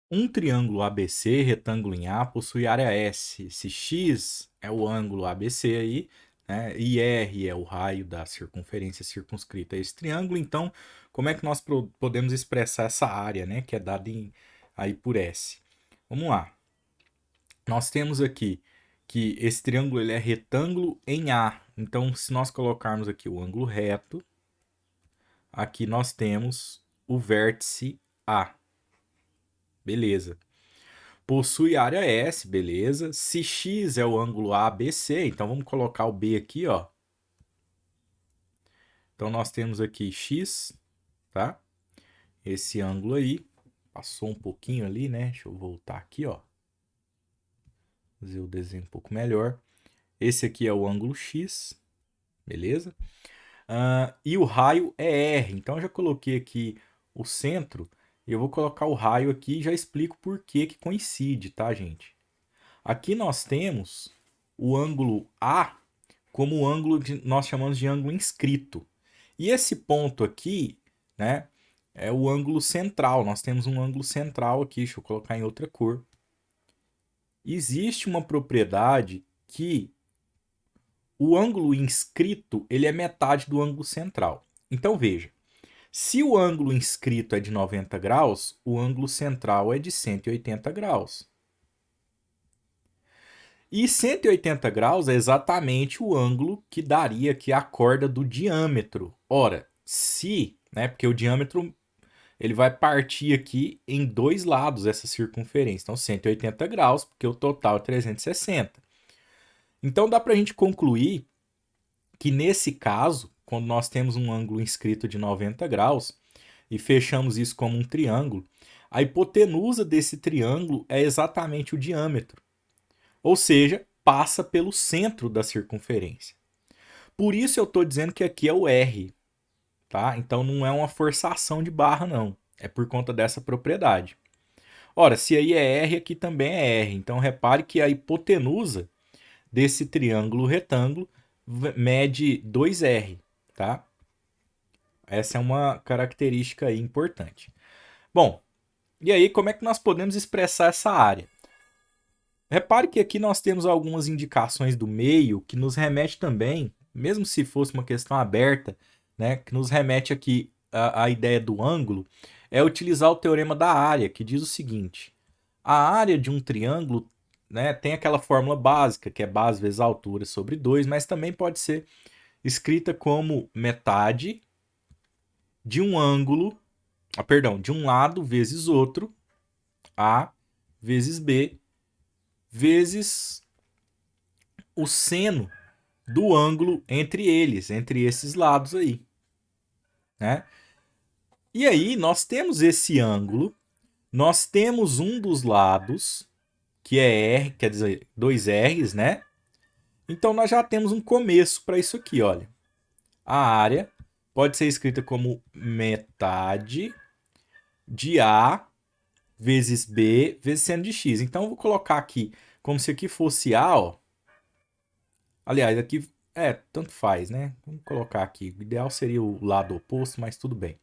Um triângulo ABC, retângulo em A, possui área S. Se X é o ângulo ABC aí, né, e R é o raio da circunferência circunscrita a esse triângulo, então como é que nós podemos expressar essa área, né, que é dada aí por S? Vamos lá. Nós temos aqui que esse triângulo ele é retângulo em A. Então, se nós colocarmos aqui o ângulo reto, aqui nós temos o vértice A. Beleza. Possui área S, beleza. Se X é o ângulo ABC, então vamos colocar o B aqui, ó. Então nós temos aqui X, tá? Esse ângulo aí. Passou um pouquinho ali, né? Deixa eu voltar aqui, ó. Fazer o desenho um pouco melhor. Esse aqui é o ângulo X, beleza? E o raio é R. Então eu já coloquei aqui o centro. E eu vou colocar o raio aqui e já explico por que que coincide, tá, gente? Aqui nós temos o ângulo A como o ângulo que nós chamamos de ângulo inscrito. E esse ponto aqui, né, é o ângulo central. Nós temos um ângulo central aqui, deixa eu colocar em outra cor. Existe uma propriedade que o ângulo inscrito ele é metade do ângulo central. Então veja, se o ângulo inscrito é de 90 graus, o ângulo central é de 180 graus. E 180 graus é exatamente o ângulo que daria aqui a corda do diâmetro. Ora, se, né, porque o diâmetro ele vai partir aqui em dois lados essa circunferência. Então, 180 graus, porque o total é 360. Então, dá para a gente concluir que nesse caso, quando nós temos um ângulo inscrito de 90 graus e fechamos isso como um triângulo, a hipotenusa desse triângulo é exatamente o diâmetro. Ou seja, passa pelo centro da circunferência. Por isso eu estou dizendo que aqui é o R, tá? Então não é uma forçação de barra, não. É por conta dessa propriedade. Ora, se aí é R, aqui também é R. Então repare que a hipotenusa desse triângulo retângulo mede 2R, tá? Essa é uma característica aí importante. Bom, e aí como é que nós podemos expressar essa área? Repare que aqui nós temos algumas indicações do meio que nos remete também, mesmo se fosse uma questão aberta, né, que nos remete aqui à ideia do ângulo, é utilizar o teorema da área, que diz o seguinte: a área de um triângulo, né, tem aquela fórmula básica, que é base vezes altura sobre 2, mas também pode ser escrita como metade de um ângulo, perdão, de um lado vezes outro, A vezes B, vezes o seno do ângulo entre eles, entre esses lados aí, né? E aí nós temos esse ângulo, nós temos um dos lados, que é R, quer dizer, dois R's, né? Então nós já temos um começo para isso aqui, olha. A área pode ser escrita como metade de A vezes B vezes seno de X. Então eu vou colocar aqui como se aqui fosse A, ó. Aliás, aqui tanto faz, né? Vamos colocar aqui. O ideal seria o lado oposto, mas tudo bem.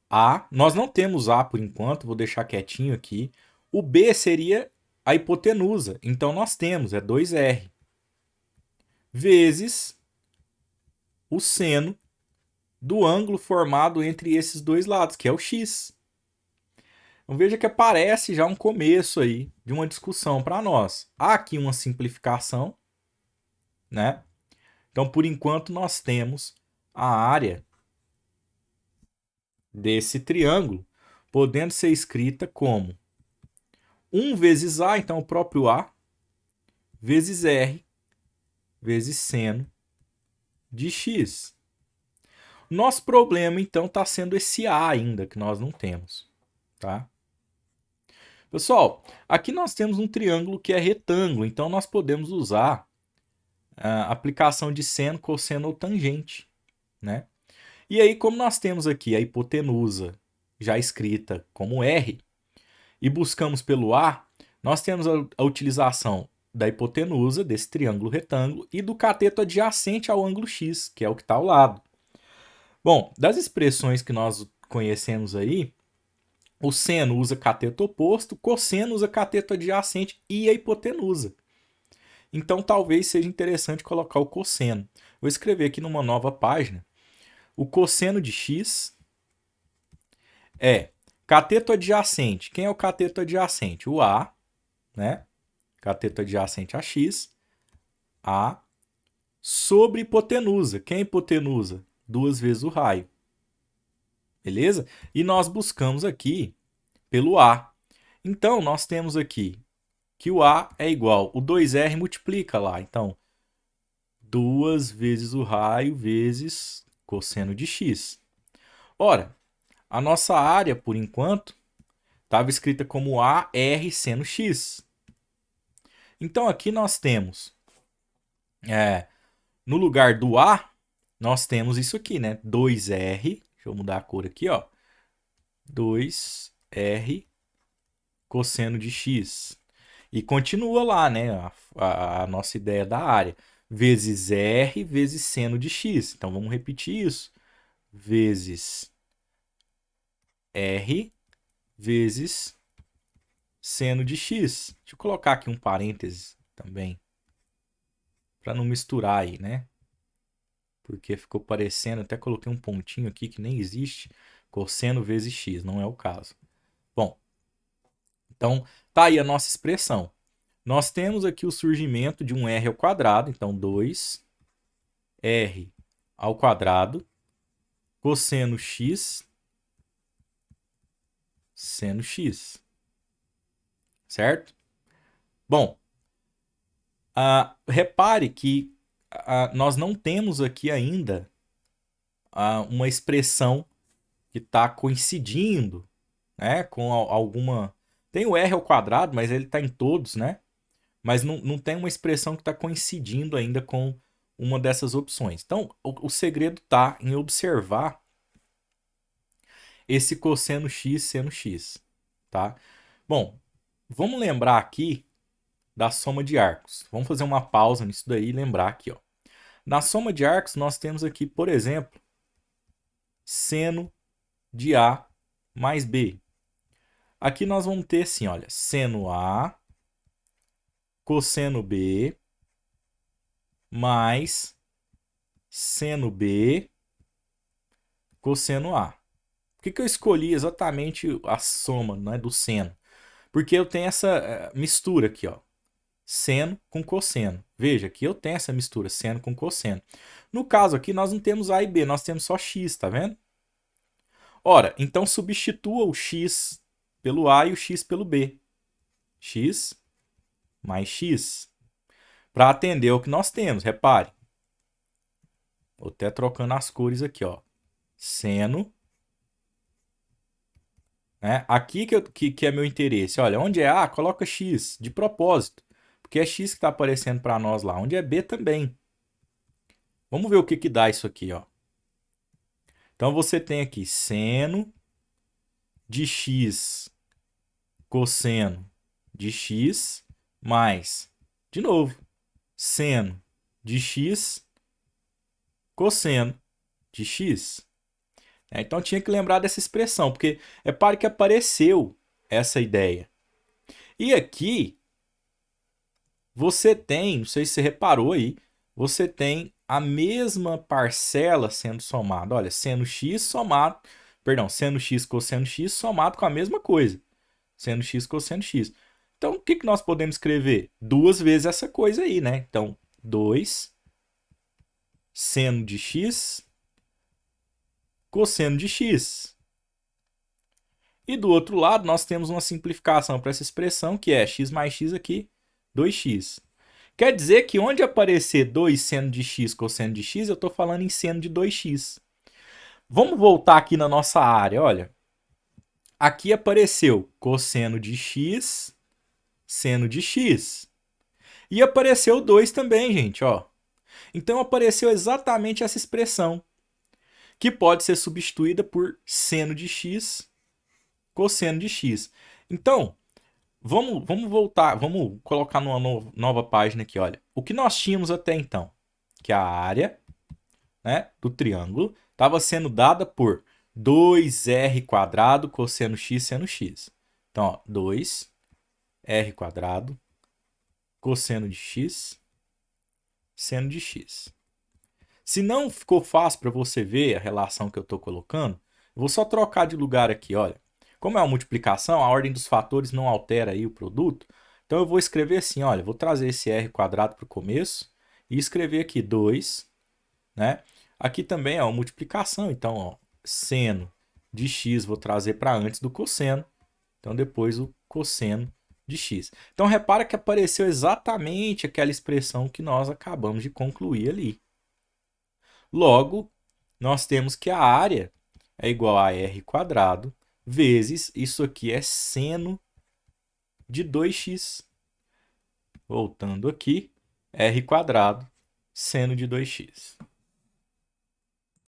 A, nós não temos A por enquanto, vou deixar quietinho aqui. O B seria a hipotenusa. Então nós temos, é 2R. Vezes o seno do ângulo formado entre esses dois lados, que é o X. Então veja que aparece já um começo aí de uma discussão para nós. Há aqui uma simplificação, né? Então, por enquanto, nós temos a área desse triângulo podendo ser escrita como 1 vezes A, então o próprio A, vezes R, vezes seno de X. Nosso problema, então, está sendo esse A ainda, que nós não temos. Tá? Pessoal, aqui nós temos um triângulo que é retângulo, então nós podemos usar a aplicação de seno, cosseno ou tangente. Né? E aí, como nós temos aqui a hipotenusa já escrita como R, e buscamos pelo A, nós temos a utilização da hipotenusa, desse triângulo retângulo, e do cateto adjacente ao ângulo X, que é o que está ao lado. Bom, das expressões que nós conhecemos aí, O seno usa cateto oposto, cosseno usa cateto adjacente e a hipotenusa. Então talvez seja interessante colocar o cosseno. Vou escrever aqui numa nova página. O cosseno de x é cateto adjacente. Quem é o cateto adjacente? O A, né? Cateto adjacente a x, A, sobre hipotenusa. Quem é hipotenusa? 2 vezes o raio. Beleza? E nós buscamos aqui pelo A. Então, nós temos aqui que o A é igual, o 2R multiplica lá. Então, 2 vezes o raio vezes cosseno de x. Ora, a nossa área, por enquanto, estava escrita como AR seno x. Então, aqui nós temos, no lugar do A, nós temos isso aqui, né? 2R, deixa eu mudar a cor aqui, ó. 2R cosseno de x. E continua lá, né? A nossa ideia da área. Vezes R vezes seno de x. Então, vamos repetir isso. Vezes R vezes seno de x. Deixa eu colocar aqui um parêntese também. Para não misturar aí, né? Porque ficou parecendo, até coloquei um pontinho aqui que nem existe. Cosseno vezes x, não é o caso. Bom, então tá aí a nossa expressão. Nós temos aqui o surgimento de um r ao quadrado, então 2r ao quadrado, cosseno x, seno x. Certo? Bom, repare que nós não temos aqui ainda uma expressão que está coincidindo, né, com alguma... Tem o r ao quadrado, mas ele está em todos, né? Mas não tem uma expressão que está coincidindo ainda com uma dessas opções. Então, o segredo está em observar esse cosseno x, seno x, tá? Bom, vamos lembrar aqui da soma de arcos. Vamos fazer uma pausa nisso daí e lembrar aqui, ó. Na soma de arcos, nós temos aqui, por exemplo, seno de A mais B. Aqui nós vamos ter assim, olha, seno A cosseno B mais seno B cosseno A. Por que eu escolhi exatamente a soma, né, do seno? Porque eu tenho essa mistura aqui, ó. Seno com cosseno. Veja, aqui eu tenho essa mistura, seno com cosseno. No caso aqui, nós não temos A e B, nós temos só x, tá vendo? Ora, então substitua o x pelo A e o x pelo B. X mais x. Para atender ao que nós temos, repare. Vou até trocando as cores aqui, ó. Seno. Né? Aqui que é meu interesse. Olha, onde é A, coloca x, de propósito. Porque é x que está aparecendo para nós lá. Onde é B também. Vamos ver o que dá isso aqui, ó. Então, você tem aqui seno de x cosseno de x mais, de novo, seno de x cosseno de x. Então, tinha que lembrar dessa expressão, porque repare que apareceu essa ideia. E aqui, você tem, não sei se você reparou aí, você tem a mesma parcela sendo somada. Olha, seno x somado, perdão, seno x cosseno x somado com a mesma coisa. Seno x cosseno x. Então, o que nós podemos escrever? 2 vezes essa coisa aí, né? Então, 2 seno de x cosseno de x. E do outro lado, nós temos uma simplificação para essa expressão, que é x mais x aqui, 2x. Quer dizer que onde aparecer 2 seno de x cosseno de x, eu estou falando em seno de 2x. Vamos voltar aqui na nossa área, olha. Aqui apareceu cosseno de x, seno de x. E apareceu 2 também, gente, ó. Então apareceu exatamente essa expressão, que pode ser substituída por seno de x, cosseno de x. Então, vamos voltar, vamos colocar numa nova página aqui, olha. O que nós tínhamos até então? Que a área, né, do triângulo estava sendo dada por 2r² cosseno x seno x. Então, ó, 2r² cosseno de x seno de x. Se não ficou fácil para você ver a relação que eu estou colocando, eu vou só trocar de lugar aqui, olha. Como é uma multiplicação, a ordem dos fatores não altera aí o produto. Então eu vou escrever assim, olha, vou trazer esse r² para o começo e escrever aqui 2, né? Aqui também é uma multiplicação, então, ó, seno de x vou trazer para antes do cosseno. Então depois o cosseno de x. Então repara que apareceu exatamente aquela expressão que nós acabamos de concluir ali. Logo, nós temos que a área é igual a r² vezes isso aqui é seno de 2x. Voltando aqui, r² seno de 2x.